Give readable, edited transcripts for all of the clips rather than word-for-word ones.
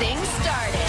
things started.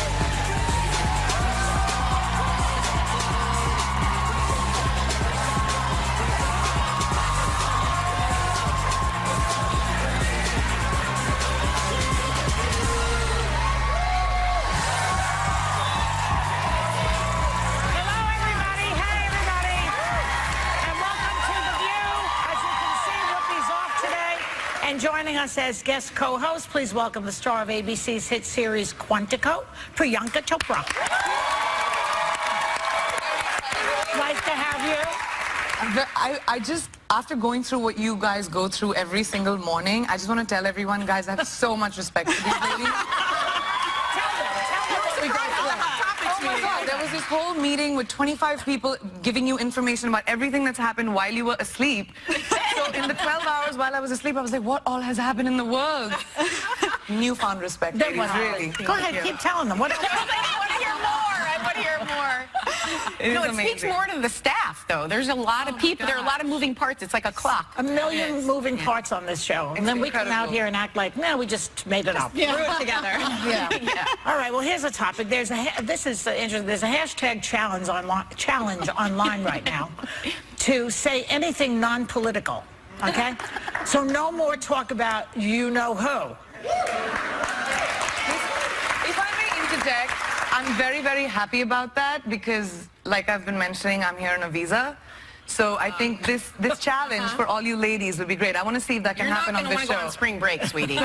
And joining us as guest co-host, please welcome the star of ABC's hit series Quantico, Priyanka Chopra. Nice to have you. I just, after going through what you guys go through every single morning, I just want to tell everyone, guys, I have so much respect for these ladies. There was this whole meeting with 25 people giving you information about everything that's happened while you were asleep. So in the 12 hours while I was asleep, I was like, what all has happened in the world? Newfound respect. There was really. Go ahead, keep telling them. What else? I want to hear more. I want to hear more. It speaks more to the staff, though. There's a lot of people. There are a lot of moving parts. It's like a clock. A million moving parts on this show. And then we come out here and act like, no, we just made it up. Yeah. Threw it together. Yeah. All right, well, here's a topic. There's this is interesting. There's a hashtag challenge online right now to say anything non-political, okay? So no more talk about you-know-who. If I may interject, I'm very, very happy about that because, like I've been mentioning, I'm here on a visa. So I think this challenge for all you ladies would be great. I want to see if that can happen on this show. You're not going to want to go on spring break, sweetie.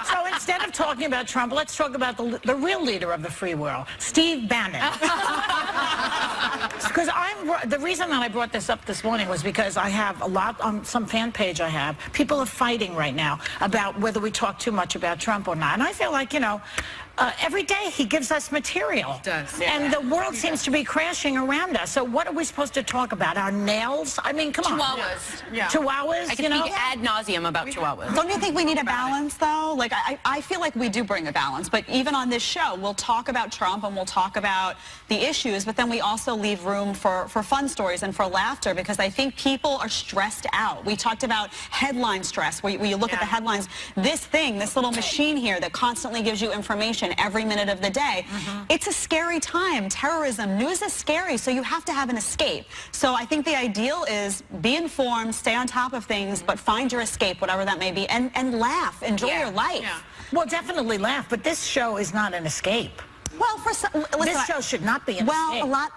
So instead of talking about Trump, let's talk about the real leader of the free world, Steve Bannon. Because the reason that I brought this up this morning was because I have a lot on some fan page I have. People are fighting right now about whether we talk too much about Trump or not. And I feel like, you know, every day he gives us material. He does. And the world seems to be crashing around us. So what are we supposed to talk about? Our nails? I mean, come on. Chihuahuas. Yeah. Chihuahuas, I can speak ad nauseum about chihuahuas. Don't you think we need a balance, though? Like, I feel like we do bring a balance. But even on this show, we'll talk about Trump and we'll talk about the issues, but then we also leave room for fun stories and for laughter because I think people are stressed out. We talked about headline stress, where you look at the headlines. This thing, this little machine here that constantly gives you information every minute of the day, it's a scary time. Terrorism, news is scary, so you have to have an escape. So I think the ideal is be informed, stay on top of things, but find your escape, whatever that may be, and laugh, enjoy your life. Yeah. Well, definitely laugh, but this show is not an escape. Well, for some, listen, this show should not be an escape. a lot.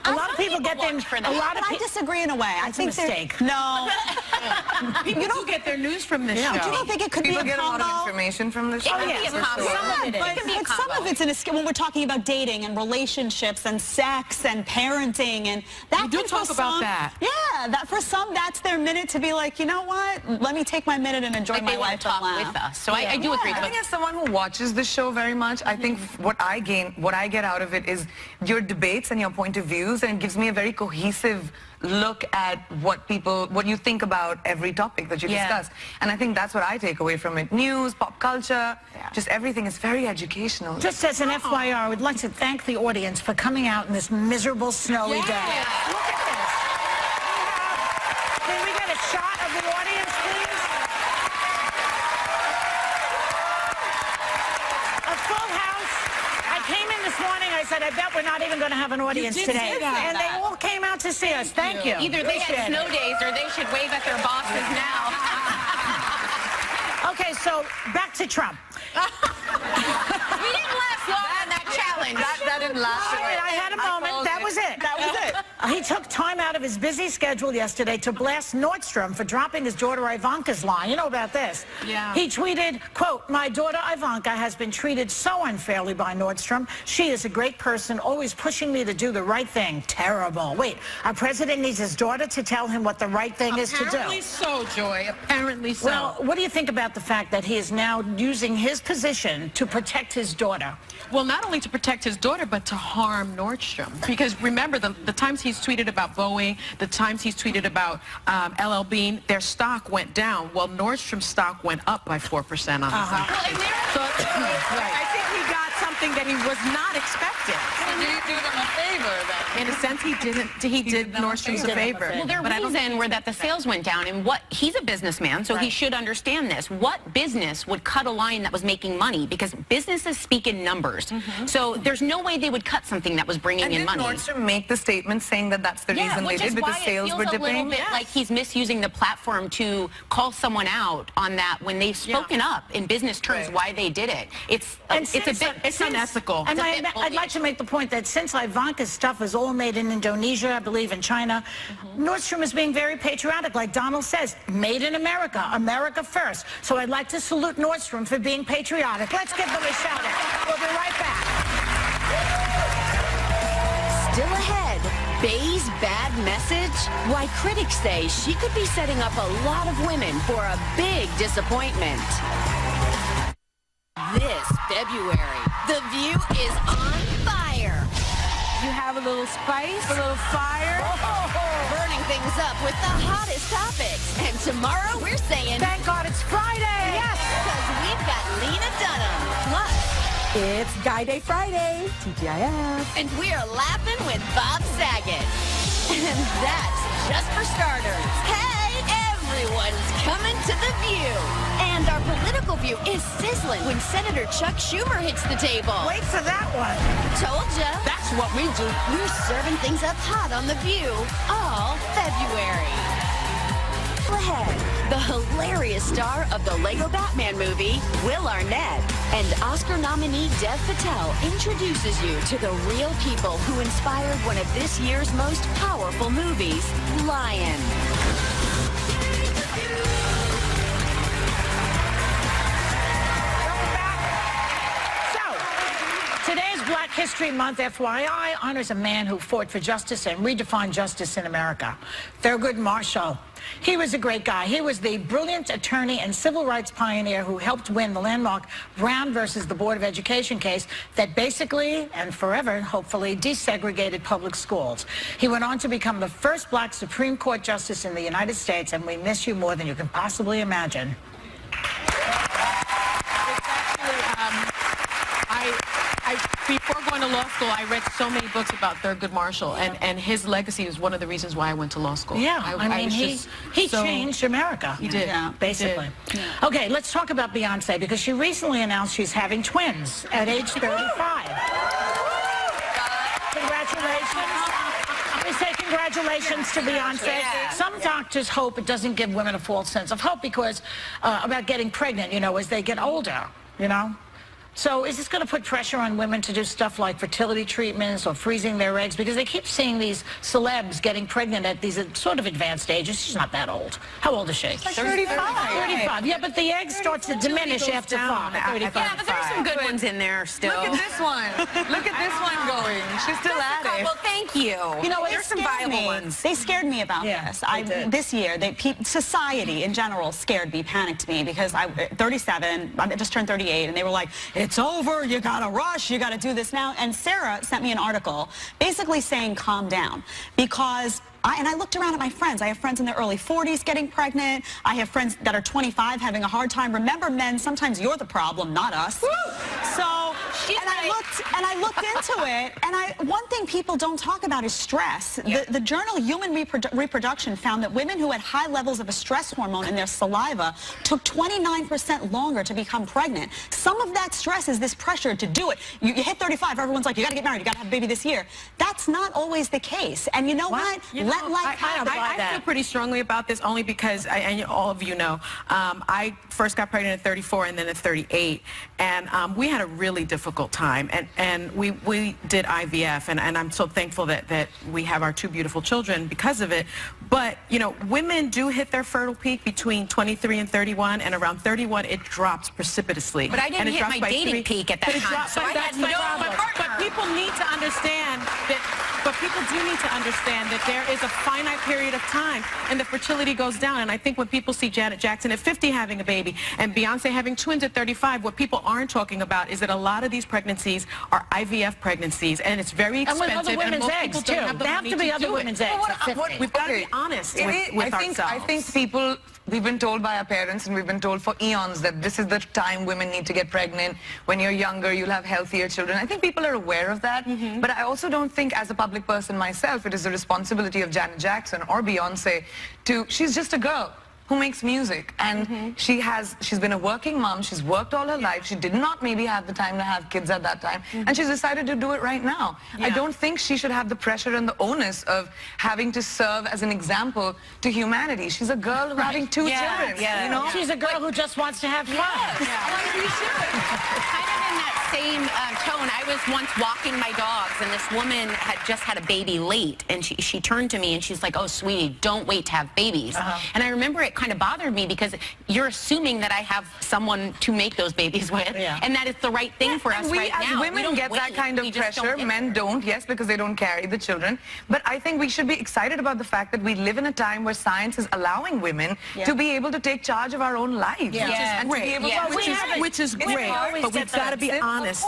A lot of people get them. I disagree in a way. I think a mistake. No. People do get their news from this show. Do you don't think it could People be a get a lot combo? of information from the show. It can be a combo. But some of it's an escape when we're talking about dating and relationships and sex and parenting and that. We do talk about that. Yeah, that for some that's their minute to be like, you know what? Let me take my minute and enjoy my life and laugh. With us. So I do agree. I think as someone who watches the show very much, I think what I get out of it is your debates and your point of views, and it gives me a very cohesive look at what you think about every topic that you discuss. And I think that's what I take away from it. News, pop culture, just everything is very educational. Just as an FYI, I would like to thank the audience for coming out in this miserable, snowy day. Look at this. Can we get a shot of the audience, please? A full house. I came in this morning, I said, I bet we're not even going to have an audience today. And they all came out to see us. Thank you. Either they had snow days or they should wave at their bosses now. Okay, so back to Trump. We didn't last long on that challenge. That didn't last. I had a moment. That was it. That was it. He took time out of his busy schedule yesterday to blast Nordstrom for dropping his daughter Ivanka's line. You know about this. Yeah. He tweeted, quote, "My daughter Ivanka has been treated so unfairly by Nordstrom. She is a great person, always pushing me to do the right thing. Terrible." Wait, our president needs his daughter to tell him what the right thing is to do. Apparently so, Joy. Apparently so. Well, what do you think about the fact that he is now using his position to protect his daughter? Well, not only to protect his daughter, but to harm Nordstrom. Because remember, the times he's tweeted about Boeing, the times he's tweeted about LL Bean, their stock went down. Well, Nordstrom's stock went up by 4% on the I think he got something that he was not expecting. So do you do them a favor then? In a sense, he did Nordstrom's a favor. Well, their But I don't reason think were that the sales went down, and he's a businessman, so he should understand this. What business would cut a line that was making money? Because businesses speak in numbers. So there's no way they would cut something that was bringing in money. And did Nordstrom make the statement saying that that's the reason they which did is because why sales were it feels a little dipping? bit like he's misusing the platform to call someone out on that when they've spoken up in business terms why they did it. It's a bit it's unethical. And I'd like to make the point that since Ivanka's stuff is all made in Indonesia, I believe in China, Nordstrom is being very patriotic, like Donald says, made in America, America first. So I'd like to salute Nordstrom for being patriotic. Let's give them a shout out. We'll be right back. Still ahead, Bey's bad message? Why critics say she could be setting up a lot of women for a big disappointment. This February, The View is on fire. You have a little spice, a little fire. Burning things up with the hottest topics. And tomorrow we're saying, Thank God it's Friday. yes, because we've got Lena Dunham. Plus, It's Guy Day Friday, TGIF. and we're laughing with Bob Saget. And that's just for starters. Hey, everyone's coming to The View. And our political view is sizzling when Senator Chuck Schumer hits the table. Wait for that one. Told ya. That's what we do. We're serving things up hot on The View all February. Ahead, the hilarious star of the Lego Batman movie, Will Arnett, and Oscar nominee Dev Patel introduces you to the real people who inspired one of this year's most powerful movies, Lion. Today's Black History Month, FYI, honors a man who fought for justice and redefined justice in America, Thurgood Marshall. He was a great guy. He was the brilliant attorney and civil rights pioneer who helped win the landmark Brown versus the Board of Education case that basically and forever, hopefully, desegregated public schools. He went on to become the first black Supreme Court justice in the United States, and we miss you more than you can possibly imagine. Before going to law school, I read so many books about Thurgood Marshall, and his legacy is one of the reasons why I went to law school. Yeah, I mean, he changed America. He did. Yeah, basically. He did. Okay, let's talk about Beyonce, because she recently announced she's having twins at age 35. Congratulations. We say congratulations to Beyonce. Yeah. Some doctors hope it doesn't give women a false sense of hope because about getting pregnant, you know, as they get older, you know. So is this going to put pressure on women to do stuff like fertility treatments or freezing their eggs? Because they keep seeing these celebs getting pregnant at these sort of advanced ages. She's not that old. How old is she? Like 35. 35. Yeah, but the egg starts to diminish after 5. At 35. Yeah, but there's some good ones in there still. Look at this one. Look at this one going. She's still at it. Well, thank you. You know, there's some viable ones. They scared me about Yeah, this. they did. This year, society in general scared me, panicked me, because 37, I just turned 38, and they were like, it's over, you gotta rush, you gotta do this now. And Sarah sent me an article basically saying, calm down, because I looked around at my friends. I have friends in their early 40s getting pregnant. I have friends that are 25 having a hard time. Remember, men, sometimes you're the problem, not us. Woo! So, I looked into it, and one thing people don't talk about is stress. The journal Human Reproduction found that women who had high levels of a stress hormone in their saliva took 29% longer to become pregnant. Some of that stress is this pressure to do it. You hit 35, everyone's like, you gotta get married, you gotta have a baby this year. That's not always the case. And you know what? Let life happen. I feel pretty strongly about this only because, and all of you know, I first got pregnant at 34 and then at 38, and we had a really difficult time, and we did IVF, and I'm so thankful that we have our 2 beautiful children because of it. But, you know, women do hit their fertile peak between 23 and 31, and around 31 it drops precipitously. But I didn't hit my dating peak at that time, so I had no partner. But people need to understand that. But people do need to understand that there is a finite period of time, and the fertility goes down. And I think when people see Janet Jackson at 50 having a baby, and Beyonce having twins at 35, what people aren't talking about is that a lot of these pregnancies are IVF pregnancies, and it's very And expensive. with other women's most eggs, people don't too. have the They have money to be other do it. women's eggs at 50. We've got to be honest with ourselves. I think people, we've been told by our parents and we've been told for eons that this is the time women need to get pregnant. When you're younger, you'll have healthier children. I think people are aware of that, but I also don't think as a public person myself, it is the responsibility of Janet Jackson or Beyonce she's just a girl who makes music, and she's been a working mom. She's worked all her life. She did not maybe have the time to have kids at that time, and she's decided to do it right now. I don't think she should have the pressure and the onus of having to serve as an example to humanity. She's a girl having two children. You know, She's a girl who just wants to have fun. Kind of in that same tone, I was once walking my dogs, and this woman had just had a baby late, and she turned to me and she's like, "Oh, sweetie, don't wait to have babies." And I remember it kind of bothered me because you're assuming that I have someone to make those babies with, and that it's the right thing for us right now. As women get that kind of pressure, men don't, yes, because they don't carry the children. But I think we should be excited about the fact that we live in a time where science is allowing women to be able to take charge of our own lives. And to be able to Which is great, but we've got to be honest.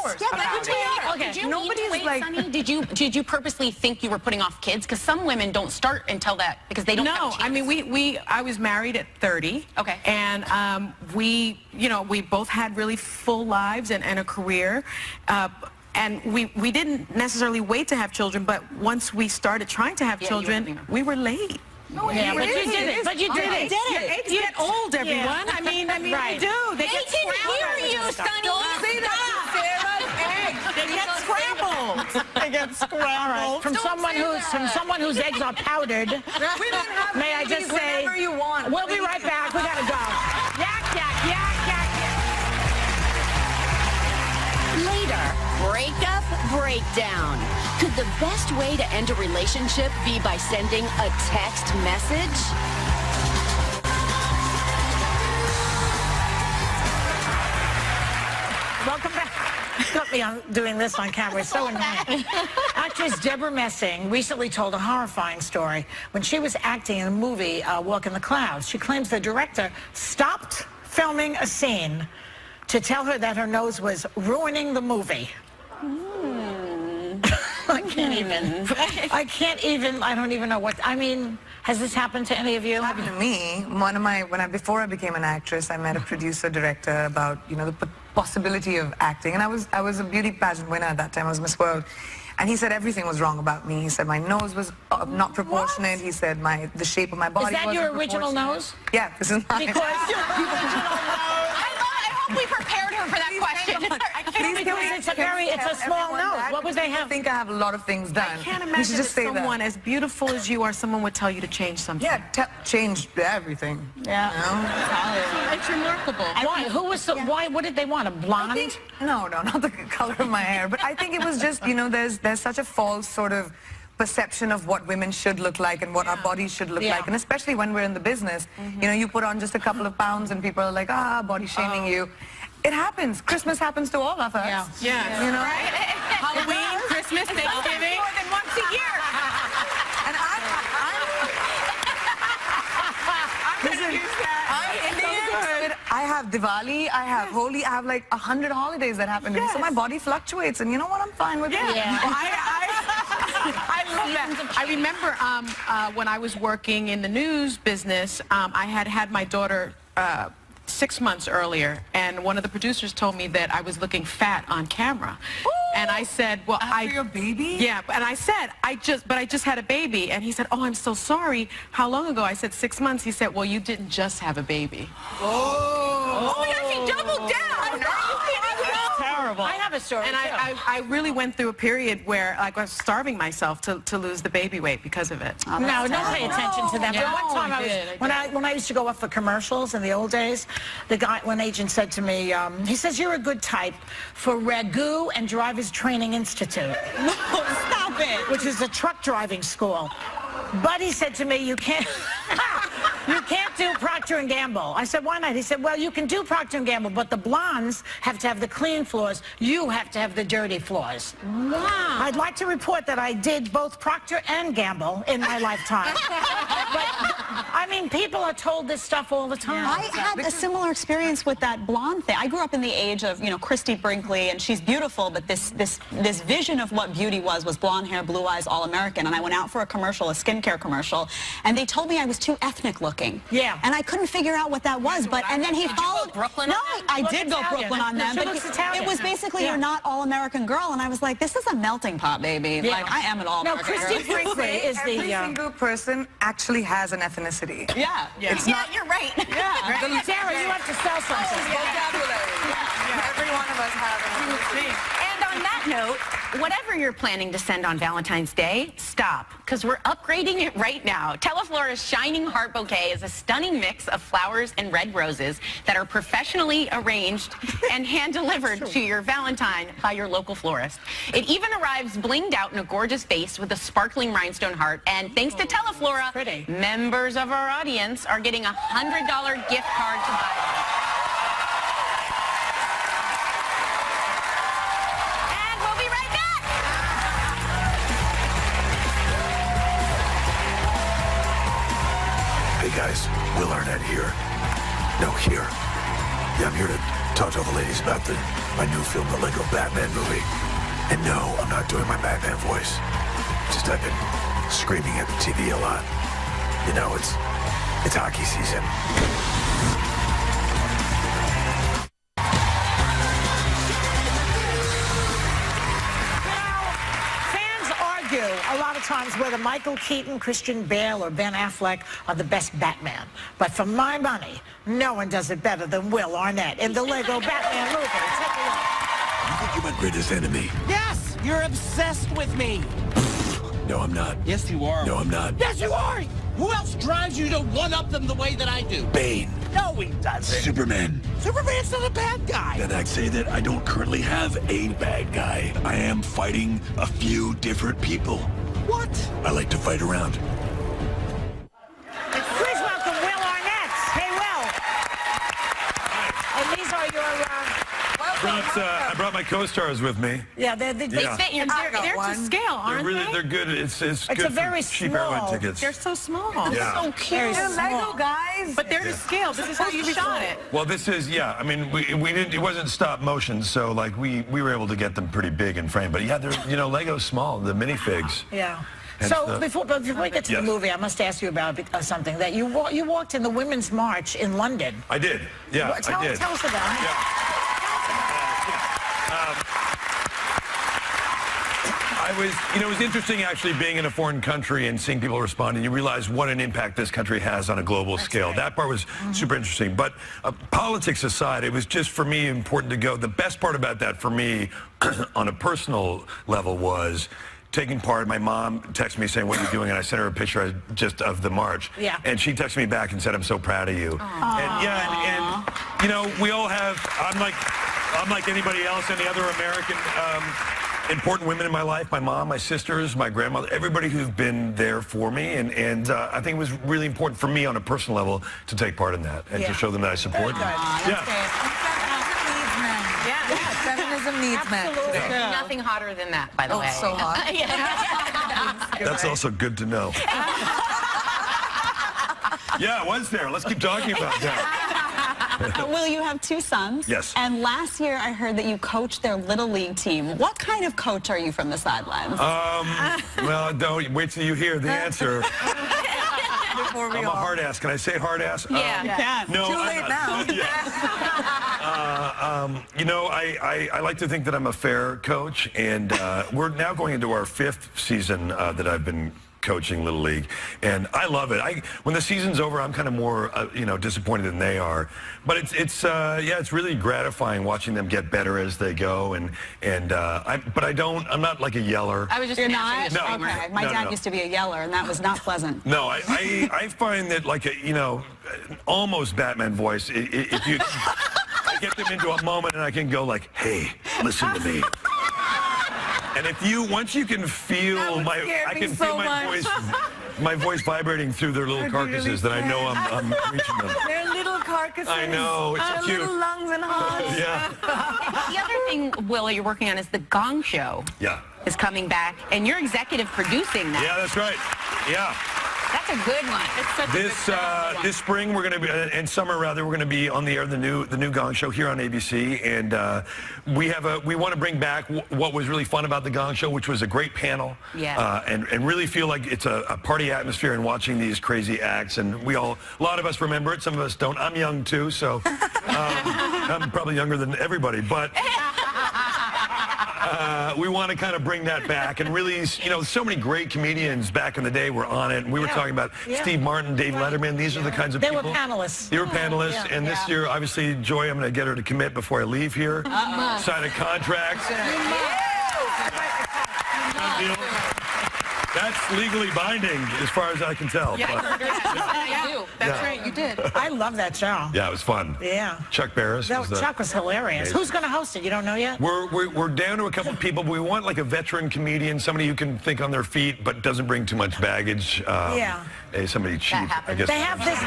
Nobody's like, Sunny, did you purposely think you were putting off kids? Because some women don't start until that because they don't have a No, chance. I mean, I was married at 30. Okay. And we both had really full lives and a career. And we didn't necessarily wait to have children, but once we started trying to have children, we were late. But you did it. But you did it. Your eggs get old, everyone. I mean, they do. They They get can scrambled. hear you, Sunny. Don't say that to Sarah's eggs. They get scrambled. They get scrambled. From someone whose eggs are powdered. May I just say, whenever you want. we'll be right back. We gotta go. Yak, yak, yak, yak, yak. Later, breakup breakdown. Could the best way to end a relationship be by sending a text message? Welcome back. Got me on doing this on camera. It's so annoying. Actress Deborah Messing recently told a horrifying story. When she was acting in the movie Walk in the Clouds, she claims the director stopped filming a scene to tell her that her nose was ruining the movie. I can't even, I don't even know what, I mean, has this happened to any of you? It happened to me. Before I became an actress, I met a producer director about, the possibility of acting. And I was a beauty pageant winner at that time. I was Miss World. And he said everything was wrong about me. He said my nose was not proportionate. What? He said the shape of my body wasn't Is that your original nose? Yeah, this is mine. Because your original nose. I hope we prepared her for that question. It's a small nose. What would they have? I think I have a lot of things done. I can't You imagine should that just say someone that. as beautiful as you are, someone would tell you to change something. Yeah, change everything. Yeah. It's remarkable. Why? What did they want? A blonde? No, not the color of my hair. But I think it was just, there's such a false sort of perception of what women should look like and what our bodies should look like. And especially when we're in the business, you put on just a couple of pounds and people are like, body shaming you. It happens. Christmas happens to all of us. Yeah. Halloween, Christmas, Thanksgiving. More than once a year. And I'm Indian. I have Diwali, I have Holi, I have like 100 holidays that happen to me. So my body fluctuates, and you know what? I'm fine with it. I love that. I remember when I was working in the news business, I had my daughter 6 months earlier, and one of the producers told me that I was looking fat on camera. Ooh. And I said, well, After your baby? Yeah, and I said, I just had a baby. And he said, oh, I'm so sorry. How long ago? I said 6 months. He said, well, you didn't just have a baby. Oh my gosh, he doubled down. Terrible. I have a story, and I really went through a period where I was starving myself to lose the baby weight because of it. No, don't pay attention to that. Yeah. But one time when I used to go up for commercials in the old days, one agent said to me, he says, you're a good type for Ragu and Drivers Training Institute. No, stop it. Which is a truck driving school. But he said to me, you can't do Procter & Gamble. I said, why not? He said, well, you can do Procter & Gamble, but the blondes have to have the clean floors. You have to have the dirty floors. Wow. I'd like to report that I did both Procter and Gamble in my lifetime. But I mean, people are told this stuff all the time. I had a similar experience with that blonde thing. I grew up in the age of, you know, Christy Brinkley, and she's beautiful, but this vision of what beauty was blonde hair, blue eyes, all American. And I went out for a commercial, a skincare commercial, and they told me I was too ethnic looking. Yeah. And I couldn't figure out what that was. But and then he followed. Brooklyn No, on I did go Brooklyn on them. She But looks Italian. it was basically Yeah. you're not all American girl, and I was like, this is a melting pot, baby. Yeah. Like I am an all No, American Christy girl. Brinkley is Every the... single person actually has an ethnicity. Yeah. It's Yeah, not you're right. Yeah. Sarah, you have to sell something. vocabulary. Every one of us have an ethnicity. And on that note, whatever you're planning to send on Valentine's Day, stop, because we're upgrading it right now. Teleflora's Shining Heart Bouquet is a stunning mix of flowers and red roses that are professionally arranged and hand-delivered to your Valentine by your local florist. It even arrives blinged out in a gorgeous vase with a sparkling rhinestone heart. And thanks to Teleflora, Pretty. members of our audience are getting a $100 gift card to buy one. And we'll be right back. Hey guys, Will Arnett here. No, here. Yeah, I'm here to talk to all the ladies about my new film, the Lego Batman movie. And no, I'm not doing my Batman voice. Just I've been screaming at the TV a lot. You know, it's hockey season. Fans argue a lot of times whether Michael Keaton, Christian Bale, or Ben Affleck are the best Batman. But for my money, no one does it better than Will Arnett in the Lego Batman movie. Take a look. You think you're my greatest enemy? Yes, you're obsessed with me. No, I'm not. Yes, you are. No, I'm not. Yes, you are. Who else drives you to one-up them the way that I do? Bane. No, he doesn't. Superman. Superman's not a bad guy. Then I'd say that I don't currently have a bad guy. I am fighting a few different people. What? I like to fight around. Please welcome Will Arnett. Hey, Will. And these are your... I brought my co-stars with me. yeah, they're Yeah. Fit your They're to scale, They're aren't really, they? they're good. It's good a for very cheap small- airline tickets. They're so small. Yeah. So cute. Very They're small. Lego guys. But they're to scale. This is how you shot it. Well, this is, yeah. I mean, we didn't. It wasn't stop motion, so like we were able to get them pretty big in frame. But yeah, they're Lego's small. The minifigs. Yeah. Hence So the- before we get to the Yes. movie, I must ask you about something that you walked in the Women's March in London. I did. Yeah, Tell I did. us about it. Yeah. It was interesting actually being in a foreign country and seeing people respond, and you realize what an impact this country has on a global scale. right. That part was super interesting. But politics aside, it was just for me important to go. The best part about that for me on a personal level was taking part. My mom texted me saying, "What are you doing?" And I sent her a picture of the march. Yeah. And she texted me back and said, "I'm so proud of you." And yeah, and we all have. I'm like anybody else, any other American. Important women in my life, my mom, my sisters, my grandmother, everybody who's been there for me. And I think it was really important for me on a personal level to take part in that and Yeah. to show them that I support them. Yeah. Feminism needs men. Absolutely. today. Nothing hotter than that, by the way. So hot. That's also good to know. Yeah, it was there. Let's keep talking about that. Will, you have two sons. Yes. And last year I heard that you coached their Little League team. What kind of coach are you from the sidelines? Well, don't wait till you hear the answer. Before we I'm a all. hard ass. Can I say hard ass? Yeah. You can. No, Too I'm late not. now. I like to think that I'm a fair coach, and we're now going into our 5th season that I've been coaching Little League, and I love it. When the season's over, I'm kind of more disappointed than they are, but it's really gratifying watching them get better as they go, but I'm not like a yeller. I was just You're gonna not? ask you a No. disclaimer. Okay. My dad used to be a yeller, and that was not pleasant. No, I find that like almost Batman voice. If you, I get them into a moment and I can go like, "Hey, listen to me." And once you can feel I can feel my voice vibrating through their little carcasses, then I know I'm reaching them. They're little carcasses. I know, it's so cute. Little lungs and hearts. Yeah, The other thing, Will, you're working on is the Gong Show yeah, is coming back, and you're executive producing that. yeah. That's right. Yeah. That's a good one. It's such This spring we're going to be, and summer rather, we're going to be on the air the new Gong Show here on ABC, and we want to bring back what was really fun about the Gong Show, which was a great panel, and really feel like it's a party atmosphere and watching these crazy acts, and a lot of us remember it, some of us don't. I'm young too, so I'm probably younger than everybody, but. We want to kind of bring that back, and really, so many great comedians back in the day were on it. And we were talking about Steve Martin, Dave Letterman. These are the kinds of people. They were panelists. They were panelists, and this year, obviously, Joy, I'm going to get her to commit before I leave here. Sign a contract. That's legally binding, as far as I can tell. That's right, you did. I love that show. Yeah, it was fun. Yeah. Chuck Barris. Chuck was hilarious. Who's going to host it? You don't know yet? We're down to a couple of people, but we want like a veteran comedian, somebody who can think on their feet but doesn't bring too much baggage. Somebody cheap, I guess. They have this.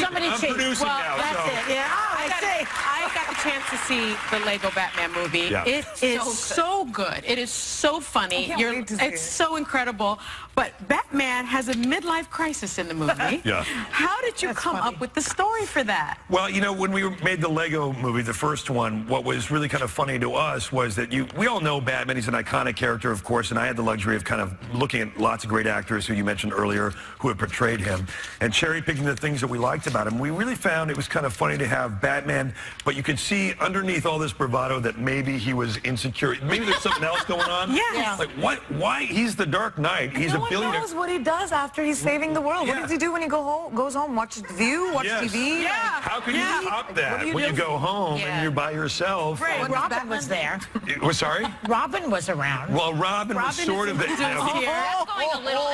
Somebody cheap. I'm producing now, That's so. it. Yeah. Oh, I see. I got the chance to see the Lego Batman movie. Yeah. It is so good. It is so funny. It's so incredible. But Batman has a midlife crisis in the movie. Yeah. How did you come up with the story for that? Well, when we made the Lego movie, the first one, what was really kind of funny to us was that we all know Batman. He's an iconic character, of course, and I had the luxury of kind of looking at lots of great actors who you mentioned earlier who had portrayed him and cherry-picking the things that we liked about him. We really found it was kind of funny to have Batman, but you could see underneath all this bravado that maybe he was insecure. Maybe there's something else going on. Yes. Like, what? Why? He's the Dark Knight. He's a billionaire. No one knows what he does after he's saving the world. What does he do when he goes home? Watch The View? Watch TV? Yeah. How can you top that when you go home and you're by yourself? Right. Robin was there. Sorry? Robin was around. Well, Robin was sort of the... That's going a little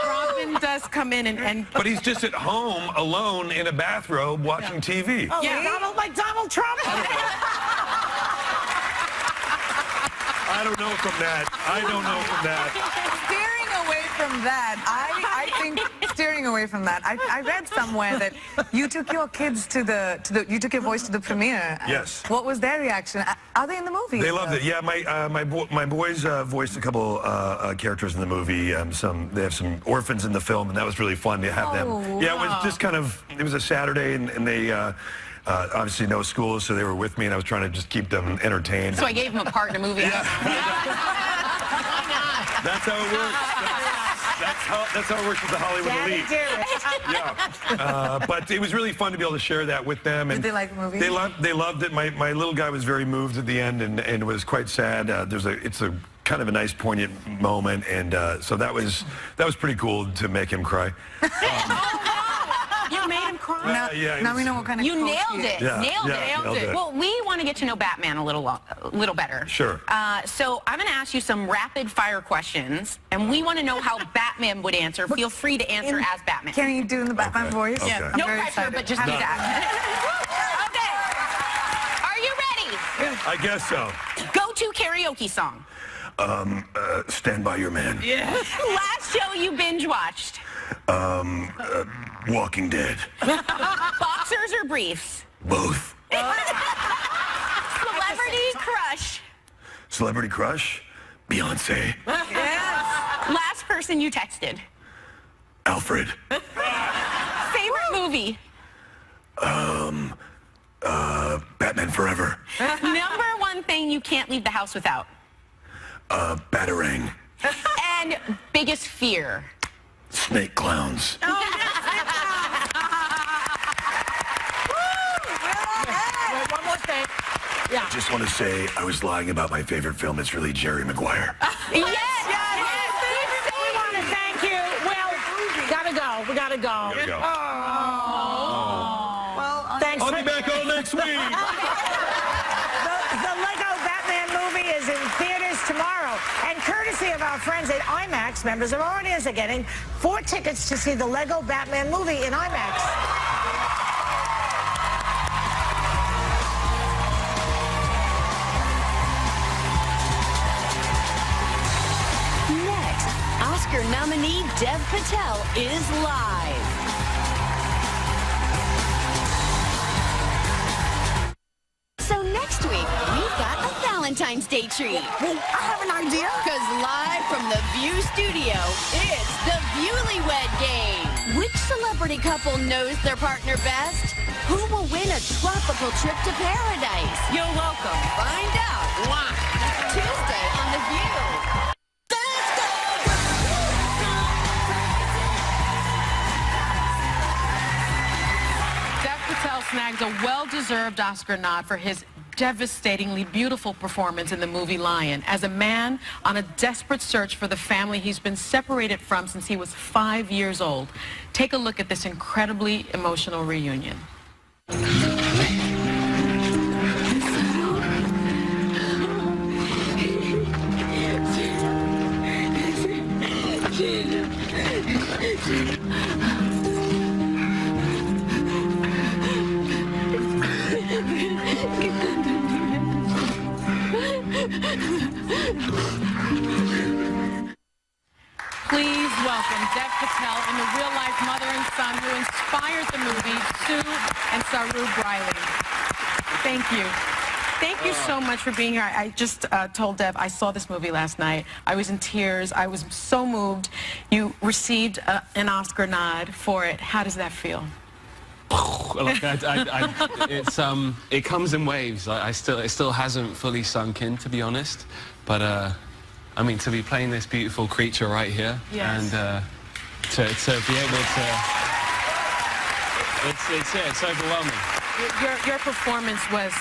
Robin does come in and But he's just at home alone in a bathrobe watching TV. Oh, like Donald Trump. I don't know from that. Steering away from that, I think steering away from that. I read somewhere that you took your kids you took your boys to the premiere. Yes. What was their reaction? Are they in the movie? They loved it. Yeah, my boys voiced a couple characters in the movie. They have some orphans in the film, and that was really fun to have them. Yeah, it was just it was a Saturday, and they obviously no school, so they were with me, and I was trying to just keep them entertained. So I gave him a part in a movie. That's how it works. That's how it works with the Hollywood elite. But it was really fun to be able to share that with them. And did they like the movie? They loved it. My little guy was very moved at the end, and it was quite sad. It's a kind of a nice, poignant moment, and so that was pretty cool to make him cry. you made him cry. Now we know what kind of You nailed it. Yeah, Nailed it. Well, we want to get to know Batman a little better. Sure. So I'm going to ask you some rapid fire questions, and we want to know how Batman would answer. Feel free to answer as Batman. Can you do in the Batman voice? Okay. I'm No very pressure, excited. but just do that. Okay. Are you ready? I guess so. Go-to karaoke song. Stand by your man. Last show you binge watched. Walking Dead. Boxers or briefs? Both. Celebrity crush. Celebrity crush? Beyonce. Last person you texted. Alfred. Favorite movie. Batman Forever. Number one thing you can't leave the house without. Batarang. And biggest fear. Snake clowns. Wait, one more thing. Yeah. Just want to say I was lying about my favorite film. It's really Jerry Maguire. We want to thank you. Well, gotta go. We gotta go. There we go. Well, Thanks. I'll be back all next week. The Lego Batman movie is in theaters tomorrow. And courtesy of our friends at IMAX, members of our audience are getting 4 tickets to see the Lego Batman movie in IMAX. Next, Oscar nominee Dev Patel is live. So next week, we've got a Valentine's Day treat. Well, I have an idea. Because live from the View studio, it's the Viewlywed Game. Which celebrity couple knows their partner best? Who will win a tropical trip to paradise? You're welcome. Find out live Tuesday on The View. Dev Patel snags a well-deserved Oscar nod for his devastatingly beautiful performance in the movie Lion. As a man on a desperate search for the family he's been separated from since he was 5 years old. Take a look at this incredibly emotional reunion. Please welcome Dev Patel and the real-life mother and son who inspired the movie, Sue and Saru Briley. Thank you. Thank you so much for being here. I just told Dev, I saw this movie last night. I was in tears. I was so moved. You received an Oscar nod for it. How does that feel? Look, it comes in waves. It still hasn't fully sunk in, to be honest. But I mean, to be playing this beautiful creature right here, yes. And to be able to, it's overwhelming. Your performance was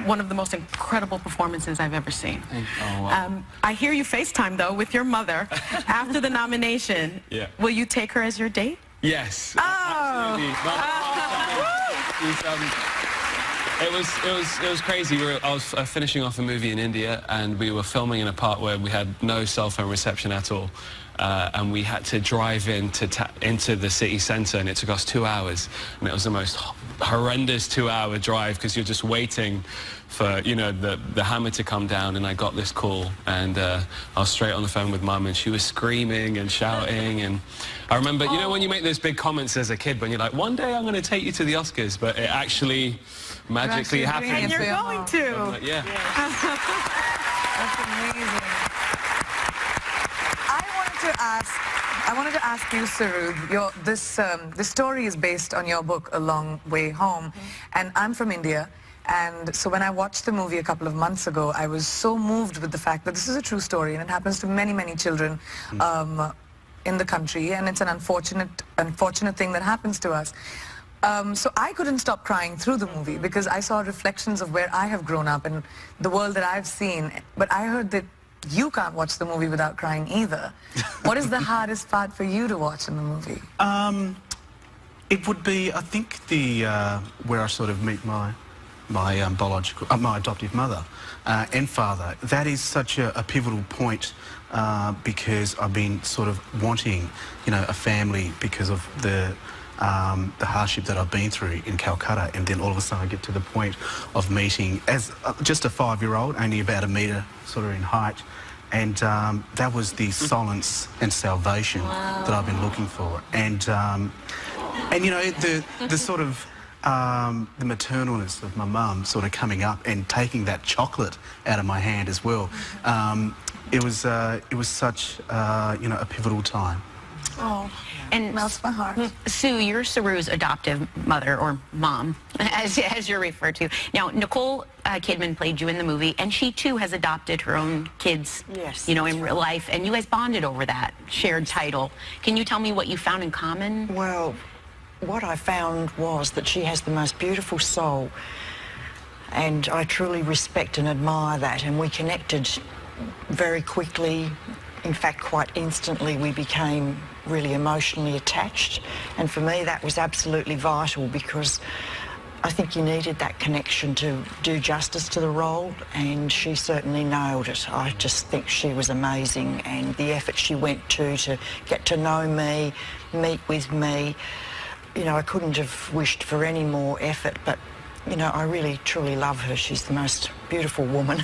one of the most incredible performances I've ever seen. Oh, wow. I hear you FaceTime though with your mother after the nomination. Yeah. Will you take her as your date? Yes. Oh. It was crazy. I was finishing off a movie in India, and we were filming in a part where we had no cell phone reception at all, and we had to drive into the city centre, and it took us 2 hours, and it was the most horrendous 2-hour drive because you're just waiting for, you know, the hammer to come down. And I got this call, and I was straight on the phone with Mum, and she was screaming and shouting. And I remember, you know, when you make those big comments as a kid, when you're like, one day I'm going to take you to the Oscars, but it actually magically happened. And you're going to. Like, yeah. That's amazing. I wanted to ask you, Saru, this story is based on your book, A Long Way Home, and I'm from India. And so when I watched the movie a couple of months ago, I was so moved with the fact that this is a true story, and it happens to many, many children in the country, and it's an unfortunate thing that happens to us. So I couldn't stop crying through the movie because I saw reflections of where I have grown up and the world that I've seen. But I heard that you can't watch the movie without crying either. What is the hardest part for you to watch in the movie? It would be, I think, where I sort of meet my adoptive mother and father. That is such a pivotal point because I've been sort of wanting, you know, a family because of the hardship that I've been through in Calcutta, and then all of a sudden I get to the point of meeting as just a 5-year-old, only about 1 metre sort of in height, and that was the solace and salvation that I've been looking for. And you know, the sort of the maternalness of my mum sort of coming up and taking that chocolate out of my hand as well. It was such you know, a pivotal time. Oh, and melts my heart. Sue, you're Saru's adoptive mother, or mom, as you're referred to. Now, Nicole Kidman played you in the movie, and she too has adopted her own kids, Yes, you know, in real life, and you guys bonded over that shared title. Can you tell me what you found in common? Well, what I found was that she has the most beautiful soul, and I truly respect and admire that, and we connected very quickly. In fact, quite instantly, we became really emotionally attached, and for me that was absolutely vital because I think you needed that connection to do justice to the role, and she certainly nailed it. I just think she was amazing, and the effort she went to get to know me, meet with me, you know, I couldn't have wished for any more effort, but you know, I really, truly love her. She's the most beautiful woman.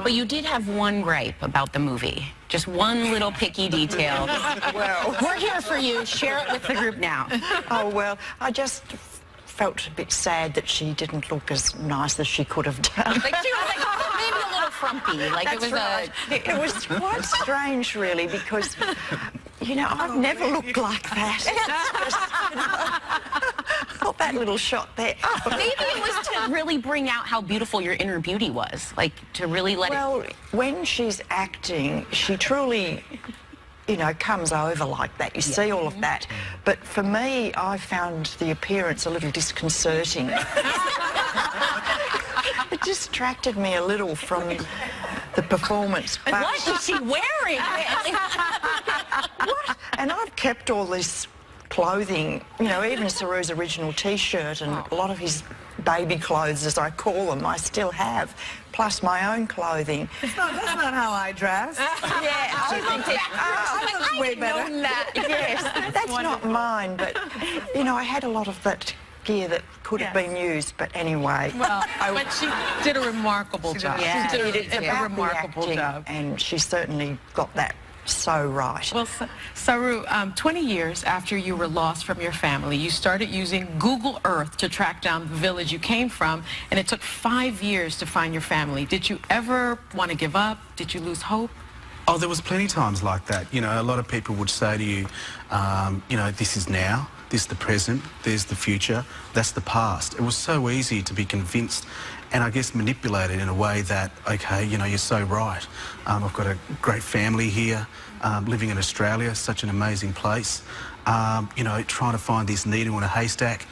But you did have one gripe about the movie. Just one little picky detail. Well, we're here for you. Share it with the group now. Oh, well, I just felt a bit sad that she didn't look as nice as she could have done. Like she was like maybe a little frumpy. Like it was It was quite strange, really, because, you know, I've never looked like that. Oh, that little shot there. Maybe it was to really bring out how beautiful your inner beauty was, like to really let Well, when she's acting, she truly, you know, comes over like that. You see all of that. But for me, I found the appearance a little disconcerting. It distracted me a little from the performance. But What is she wearing? what? And I've kept all this clothing, you know, even Saru's original T-shirt and a lot of his baby clothes, as I call them, I still have, plus my own clothing. That's not how I dress. Yeah, I look way better. Yes, that's not mine, but, you know, I had a lot of that gear that could have been used, but anyway. Well, but she did a remarkable job. Yeah, She did it's a about the remarkable acting, job. and she certainly got that so right. Well, Saru, 20 years after you were lost from your family, you started using Google Earth to track down the village you came from, and it took 5 years to find your family. Did you ever want to give up? Did you lose hope? Oh, there was plenty times like that. You know, a lot of people would say to you, you know, this is now, this is the present, there's the future, that's the past. It was so easy to be convinced and I guess manipulated in a way that, okay, you know, you're so right. I've got a great family here, living in Australia, such an amazing place. You know, trying to find this needle in a haystack.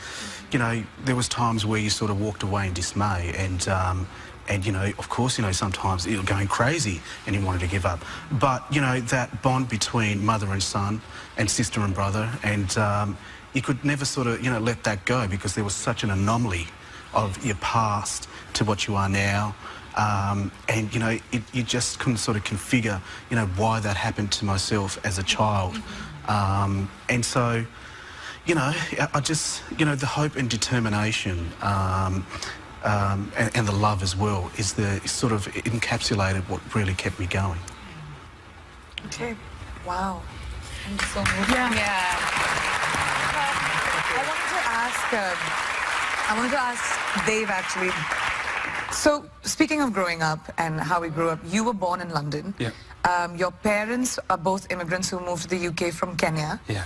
You know, there was times where you sort of walked away in dismay and you know, of course, you know, sometimes you're going crazy and you wanted to give up. But, you know, that bond between mother and son and sister and brother, and you could never sort of, you know, let that go because there was such an anomaly of your past to what you are now. And, you know, you just couldn't sort of configure, you know, why that happened to myself as a child. And so, you know, I just, you know, the hope and determination and the love as well is the sort of encapsulated what really kept me going. Okay. Wow. I'm so moved. Yeah. I wanted to ask Dave, actually. So, speaking of growing up and how we grew up, you were born in London. Yeah. Your parents are both immigrants who moved to the UK from Kenya. Yeah.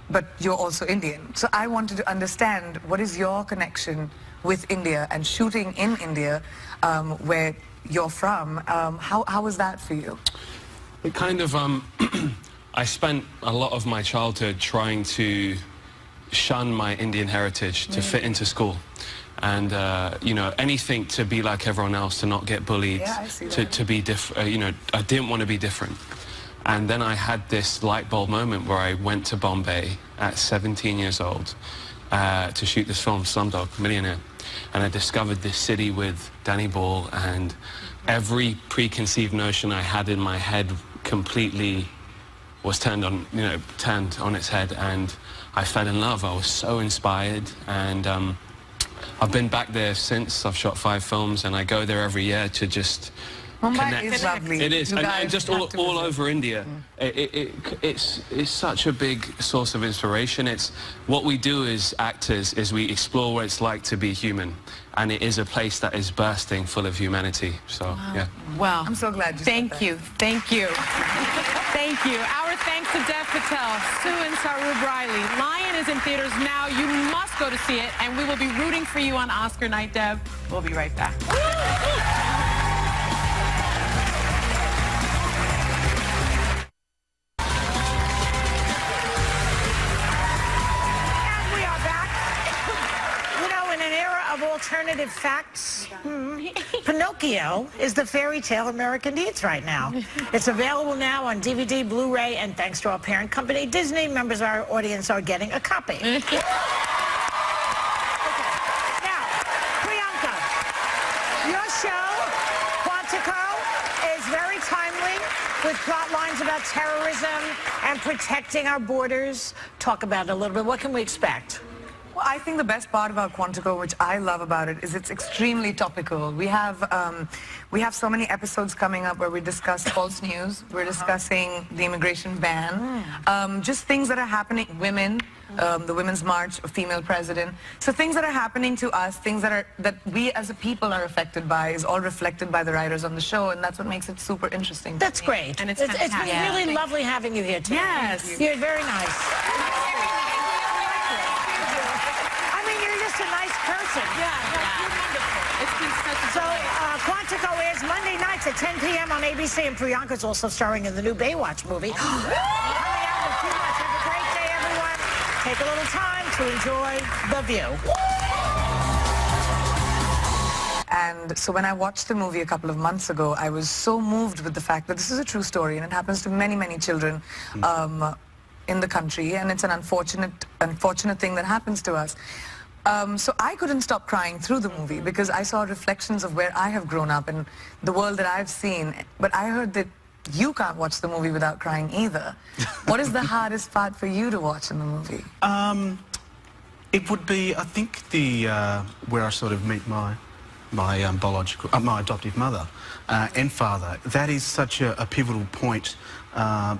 But you're also Indian. So I wanted to understand, what is your connection with India and shooting in India, where you're from? How was that for you? It kind of, I spent a lot of my childhood trying to shun my Indian heritage to fit into school. And, you know, anything to be like everyone else, to not get bullied, Yeah, I see that. to be different, you know, I didn't want to be different. And then I had this light bulb moment where I went to Bombay at 17 years old to shoot this film, Slumdog Millionaire. And I discovered this city with Danny Ball, and every preconceived notion I had in my head completely was turned on its head, and I fell in love. I was so inspired, and I've been back there since. I've shot 5 films, and I go there every year to just Mumbai is lovely. It is, You and guys just have all to visit. over India. It's such a big source of inspiration. It's what we do as actors is we explore what it's like to be human, and it is a place that is bursting full of humanity. So yeah. Wow. I'm so glad you said Thank that. you. Thank you. Thank you. Our thanks to Dev Patel, Sue and Saru Briley. Lion is in theaters now. You must go to see it, and we will be rooting for you on Oscar night, Dev. We'll be right back. We are back. You know, in an era of alternative facts, Pinocchio is the fairy tale America needs right now. It's available now on DVD, Blu-ray, and thanks to our parent company, Disney, members of our audience are getting a copy. Now, Priyanka, your show, Quantico, is very timely with plot lines about terrorism and protecting our borders. Talk about it a little bit. What can we expect? Well, I think the best part about Quantico, which I love about it, is it's extremely topical. We have so many episodes coming up where we discuss false news. We're discussing the immigration ban, just things that are happening. Women, the Women's March, a female president. So things that are happening to us, things that we as a people are affected by, is all reflected by the writers on the show, and that's what makes it super interesting. That's great. And it's been fantastic. really lovely having you here today. Yes. You're very nice. I mean, you're just a nice person. It's been such a So, Quantico airs Monday nights at 10 p.m. on ABC, and Priyanka's also starring in the new Baywatch movie. Coming out in a few months. Have a great day, everyone. Take a little time to enjoy The View. And so when I watched the movie a couple of months ago, I was so moved with the fact that this is a true story, and it happens to many, many children in the country, and it's an unfortunate thing that happens to us. So I couldn't stop crying through the movie because I saw reflections of where I have grown up and the world that I've seen. But I heard that you can't watch the movie without crying either. What is the hardest part for you to watch in the movie? It would be, I think, where I sort of meet my adoptive mother and father. That is such a pivotal point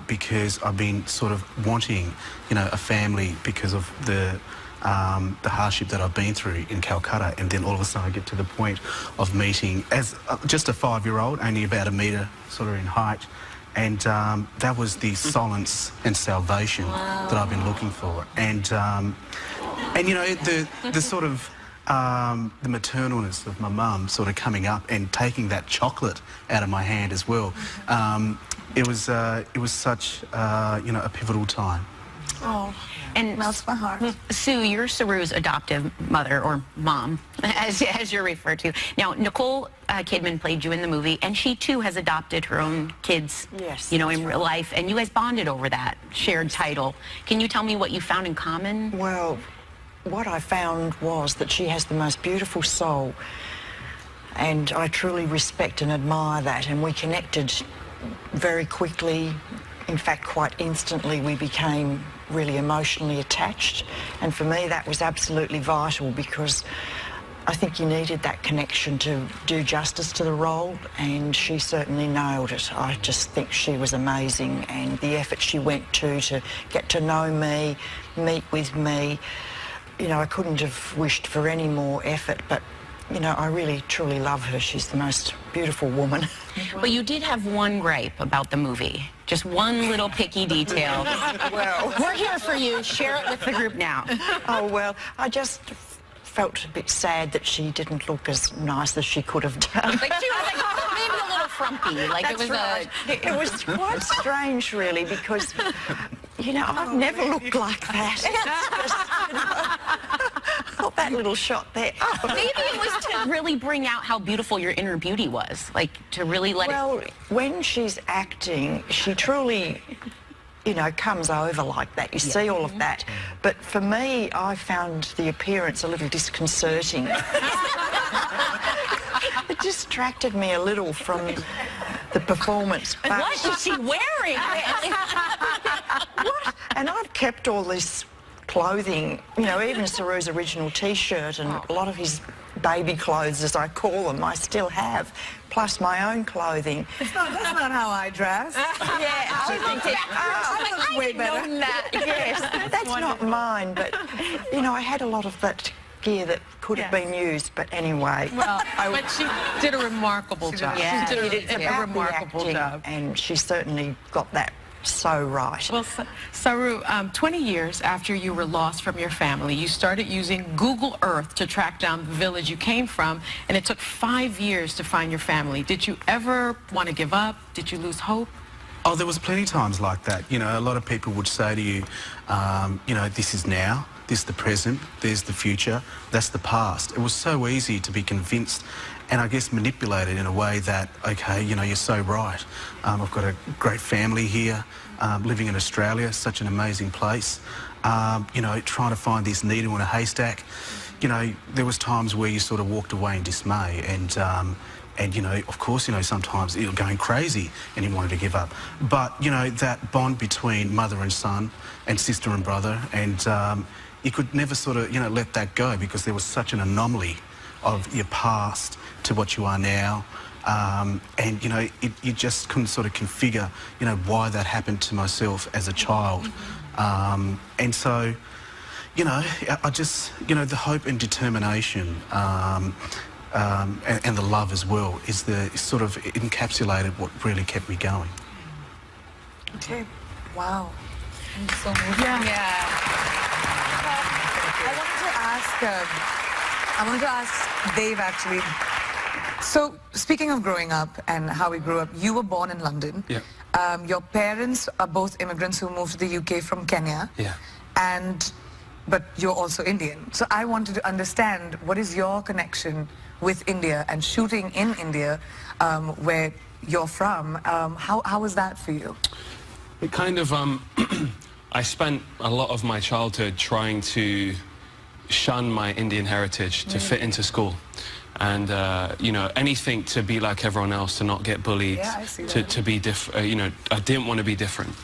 because I've been sort of wanting, a family because of the hardship that I've been through in Calcutta, and then all of a sudden I get to the point of meeting as just a 5-year-old, only about a metre sort of in height, and that was the solace and salvation that I've been looking for. And the sort of the maternalness of my mum sort of coming up and taking that chocolate out of my hand as well. It was such a pivotal time. Oh, and melts my heart. Sue, you're Saru's adoptive mother, or mom, as you're referred to. Now, Nicole Kidman played you in the movie, and she too has adopted her own kids, Yes, in real life, and you guys bonded over that shared title. Can you tell me what you found in common? Well, what I found was that she has the most beautiful soul, and I truly respect and admire that, and we connected very quickly. In fact, quite instantly we became really emotionally attached, and for me that was absolutely vital because I think you needed that connection to do justice to the role, and she certainly nailed it. I just think she was amazing, and the effort she went to get to know me, meet with me, I couldn't have wished for any more effort, but I really, truly love her. She's the most beautiful woman. But you did have one gripe about the movie. Just one little picky detail. Well, we're here for you. Share it with the group now. Oh, well, I just felt a bit sad that she didn't look as nice as she could have done. Like she was maybe a little frumpy. Like That's right. It was quite strange, really, because, I've never looked like that. Not that little shot there. Maybe it was to really bring out how beautiful your inner beauty was, like to really let Well, when she's acting, she truly, comes over like that. You see all of that. But for me, I found the appearance a little disconcerting. It distracted me a little from the performance. But What is she wearing? what? And I've kept all this clothing, even Saru's original T-shirt and a lot of his baby clothes, as I call them, I still have, plus my own clothing. That's not how I dress. Yeah, I way better. Yes, that's not mine, but, I had a lot of that gear that could have been used, but anyway. Well, but she did a remarkable job. Yeah, She did it's a about the remarkable acting, job. and she certainly got that so right. Well, Saru, 20 years after you were lost from your family, you started using Google Earth to track down the village you came from, and it took 5 years to find your family. Did you ever want to give up? Did you lose hope? Oh, there was plenty of times like that. A lot of people would say to you, this is now, this is the present, there's the future, that's the past. It was so easy to be convinced and I guess manipulated in a way that, okay, you're so right. I've got a great family here, living in Australia, such an amazing place. Trying to find this needle in a haystack. There was times where you sort of walked away in dismay and of course, sometimes you're going crazy and you wanted to give up. But, that bond between mother and son and sister and brother and, you could never sort of, you know, let that go because there was such an anomaly of your past to what you are now. And, you know, you just couldn't sort of configure, you know, why that happened to myself as a child. And so, you know, I just, you know, the hope and determination and the love as well is the sort of encapsulated what really kept me going. Okay. Wow. I'm so moved. Yeah. I wanted to ask Dave actually. So speaking of growing up and how we grew up, you were born in London. Yeah. Your parents are both immigrants who moved to the UK from Kenya. Yeah. But you're also Indian. So I wanted to understand, what is your connection with India and shooting in India, where you're from? How was that for you? It kind of, I spent a lot of my childhood trying to shun my Indian heritage to fit into school. And, you know, anything to be like everyone else, to not get bullied, to be different, you know, I didn't want to be different.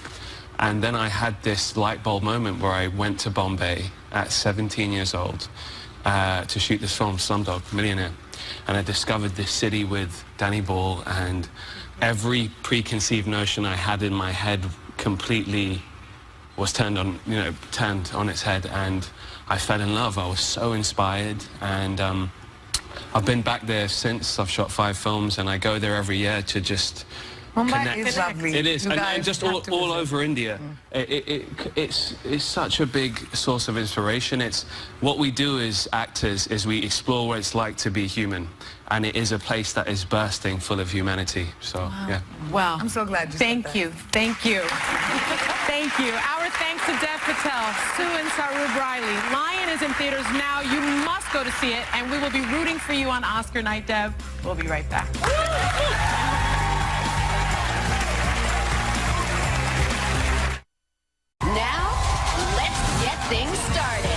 And then I had this light bulb moment where I went to Bombay at 17 years old to shoot this film, Slumdog Millionaire. And I discovered this city with Danny Boyle, and every preconceived notion I had in my head completely was turned on its head, and I fell in love. I was so inspired, and I've been back there since. I've shot 5 films, and I go there every year to just Mumbai is lovely. It is, and just all over India. It's such a big source of inspiration. It's what we do as actors is we explore what it's like to be human, and it is a place that is bursting full of humanity. So yeah. Well, I'm so glad you Thank said that. you. Thank you. Thank you. Our thanks to Dev Patel, Sue and Sarub Riley. Lion is in theaters now. You must go to see it, and we will be rooting for you on Oscar night, Dev. We'll be right back. Now, let's get things started.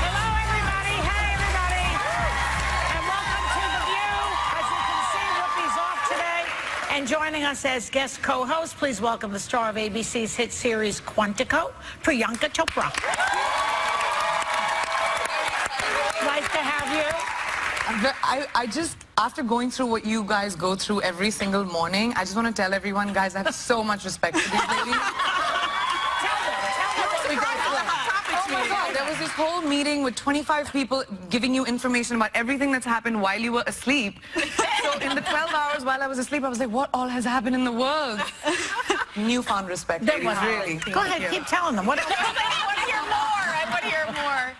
Hello, everybody. Hey, everybody. And welcome to The View. As you can see, Whoopi's off today. And joining us as guest co-host, please welcome the star of ABC's hit series Quantico, Priyanka Chopra. Nice to have you. I just, after going through what you guys go through every single morning, I just want to tell everyone, guys, I have so much respect for these ladies. Oh my God, there was this whole meeting with 25 people giving you information about everything that's happened while you were asleep. So in the 12 hours while I was asleep, I was like, what all has happened in the world? Newfound respect. That was really. Go ahead, keep telling them. What else? I want to hear more. I want to hear more.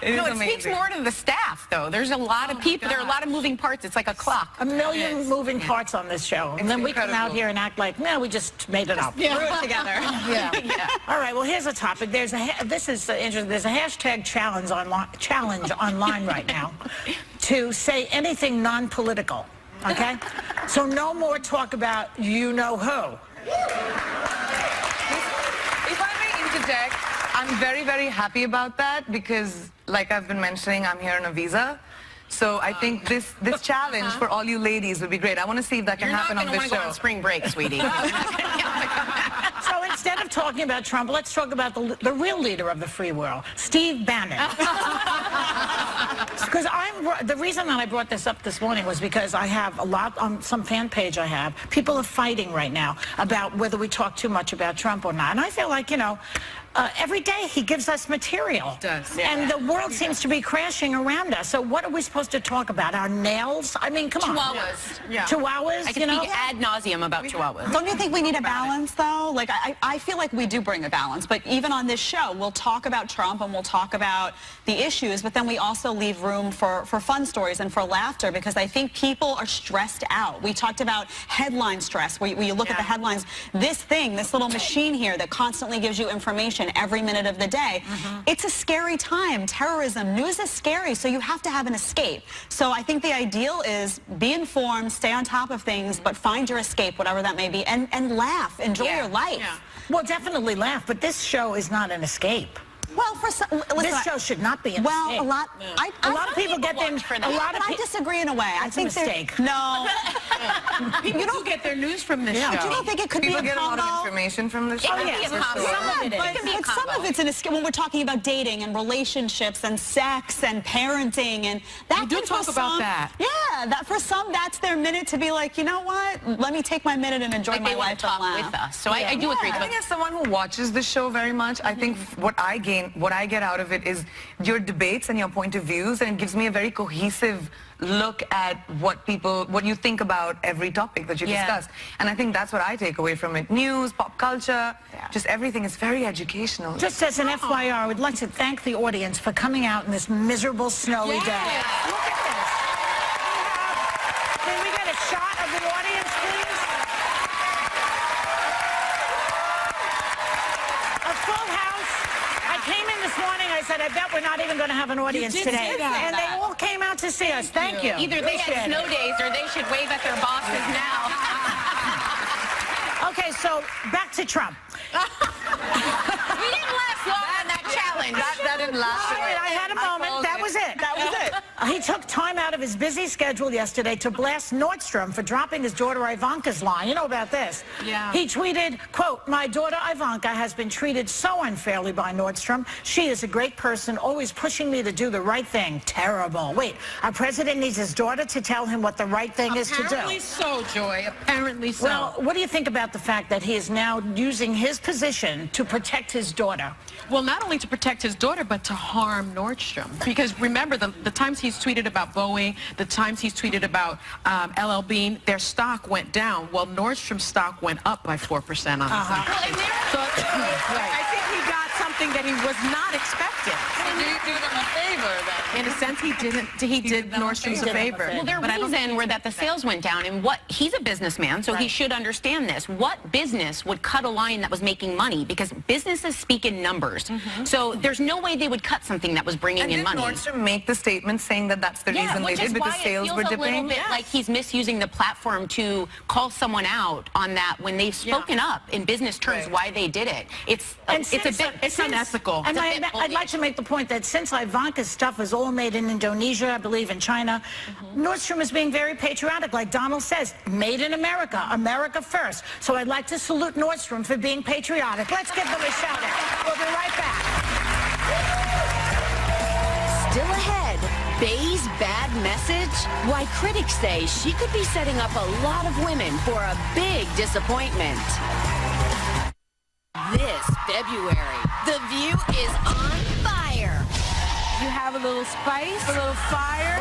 It Speaks more to the staff, though. There's a lot of people. There are a lot of moving parts. It's like a clock. A million moving parts on this show. And then we come out here and act like, no, we just made it up. Threw it together. Yeah. All right, well, here's a topic. This is interesting. There's a hashtag challenge online right now to say anything non-political, okay? So no more talk about you-know-who. If I may interject, I'm very, very happy about that because, like I've been mentioning, I'm here on a visa. So I think this challenge for all you ladies would be great. I want to see if that can happen on this show. You're not going to want to go on spring break, sweetie. So instead of talking about Trump, let's talk about the real leader of the free world, Steve Bannon. Because the reason that I brought this up this morning was because I have a lot on some fan page I have. People are fighting right now about whether we talk too much about Trump or not. And I feel like, you know, every day he gives us material. He does. And the world seems to be crashing around us. So what are we supposed to talk about? Our nails? I mean, come on. Chihuahuas. Yeah. Chihuahuas, I can speak ad nauseum about chihuahuas. Don't you think we need a balance, though? Like, I feel like we do bring a balance, but even on this show, we'll talk about Trump and we'll talk about the issues, but then we also leave room for fun stories and for laughter because I think people are stressed out. We talked about headline stress, where you look at the headlines. This little machine here that constantly gives you information, and every minute of the day. It's a scary time. Terrorism, news is scary, so you have to have an escape. So I think the ideal is be informed, stay on top of things, but find your escape, whatever that may be, and laugh, enjoy your life. Well, definitely laugh, but this show is not an escape. Well, for some, listen, This show should not be an escape. a lot. A lot of people get them. A lot of I people. disagree in a way. I think a mistake. No. People do get their news from this show. But you don't think it could People be a get a lot combo? of information from the show. It can be a combo. Some of it is. But some of it's an escape when we're talking about dating and relationships and sex and parenting and that. You do can, for talk about some- that. Yeah, that for some that's their minute to be like, you know what? Let me take my minute and enjoy Like my they want life to talk and laugh. with us. So I do agree. I think as someone who watches the show very much, I think what I get out of it is your debates and your point of views, and it gives me a very cohesive look at what you think about every topic that you discuss. And I think that's what I take away from it. News, pop culture, just everything is very educational. Just as an FYI, I would like to thank the audience for coming out in this miserable, snowy day. Look at this. Can we get a shot of the audience, please? A full house. I came in this morning, I said, I bet we're not even going to have an audience did today. say that. And they all came out to see us. Thank you. Either they Appreciate had it. snow days or they should wave at their bosses now. Okay, so back to Trump. We didn't last long on that challenge. That didn't last. I had a moment. That was it. That was it. He took time out of his busy schedule yesterday to blast Nordstrom for dropping his daughter Ivanka's line. You know about this. Yeah. He tweeted, quote, "My daughter Ivanka has been treated so unfairly by Nordstrom. She is a great person, always pushing me to do the right thing. Terrible." Wait, our president needs his daughter to tell him what the right thing is to do. Apparently so, Joy. Apparently so. Well, what do you think about the fact that he is now using his position to protect his daughter? Well, not only to protect his daughter, but to harm Nordstrom. Because remember, the times he's tweeted about Boeing, the times he's tweeted about LL Bean, their stock went down. Well, Nordstrom's stock went up by 4% on the So I think he got something that he was not expecting. Do you do them a favor then? In a sense, he did Nordstrom's a favor. Well, their reason were that the sales went down, and he's a businessman, so he should understand this. What business would cut a line that was making money? Because businesses speak in numbers. So there's no way they would cut something that was bringing in money. Did Nordstrom make the statement saying that that's the reason they did because sales were dipping? It feels a little bit like he's misusing the platform to call someone out on that when they've spoken up in business terms why they did it. It's unethical. And I'd like to make the point that since Ivanka's stuff is all made in Indonesia, I believe in China, Nordstrom is being very patriotic, like Donald says, made in America, America first. So I'd like to salute Nordstrom for being patriotic. Let's give them a shout out. We'll be right back. Still ahead, Bey's bad message? Why critics say she could be setting up a lot of women for a big disappointment. This February, The View is on fire. You have a little spice, a little fire.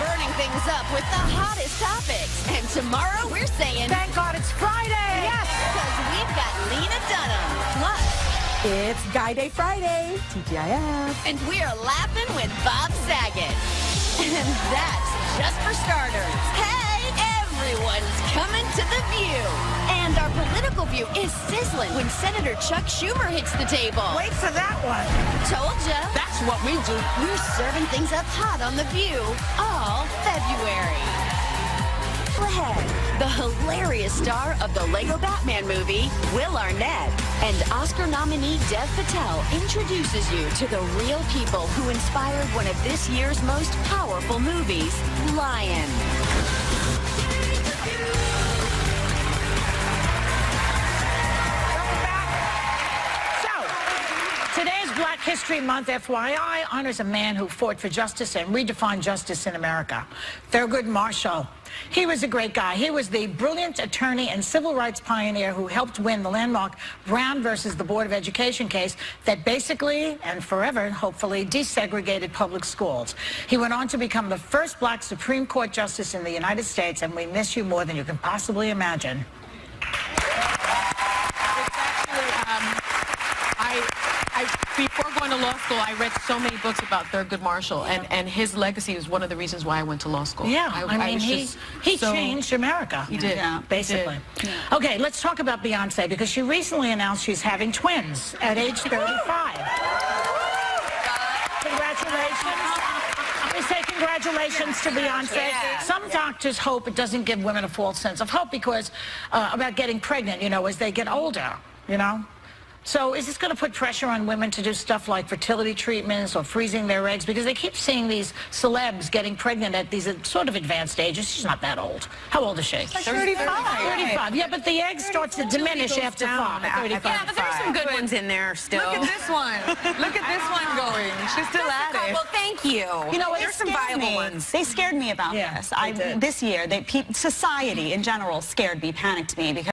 Burning things up with the hottest topics. And tomorrow we're saying, Thank God it's Friday. yes, because we've got Lena Dunham. Plus, It's Guy Day Friday, TGIF. and we're laughing with Bob Saget. And that's just for starters. Hey, everyone's coming to The View. And our political view is sizzling when Senator Chuck Schumer hits the table. Wait for that one. Told ya. That's what we do. We're serving things up hot on The View all February. Ahead, the hilarious star of the Lego Batman movie, Will Arnett, and Oscar nominee Dev Patel introduces you to the real people who inspired one of this year's most powerful movies, Lion. Today's Black History Month, FYI, honors a man who fought for justice and redefined justice in America, Thurgood Marshall. He was a great guy. He was the brilliant attorney and civil rights pioneer who helped win the landmark Brown versus the Board of Education case that basically and forever, hopefully, desegregated public schools. He went on to become the first black Supreme Court justice in the United States, and we miss you more than you can possibly imagine. Before going to law school, I read so many books about Thurgood Marshall, and his legacy is one of the reasons why I went to law school. Yeah, I mean, was he just so- changed America. He did. Yeah. Basically. Okay, let's talk about Beyonce, because she recently announced she's having twins at age 35. Congratulations. We say congratulations to Beyonce. Some doctors hope it doesn't give women a false sense of hope because about getting pregnant, you know, as they get older, you know. So is this going to put pressure on women to do stuff like fertility treatments or freezing their eggs? Because they keep seeing these celebs getting pregnant at these sort of advanced ages. She's not that old. How old is she? Like 35. 35. Yeah, but the egg starts to diminish after 35. Yeah, but there's some good ones in there still. Look at this one. Look at this one going. She's still at it. Well, thank you. You know, there's some viable ones. They scared me about Yeah, this. they did. This year, society in general scared me, panicked me because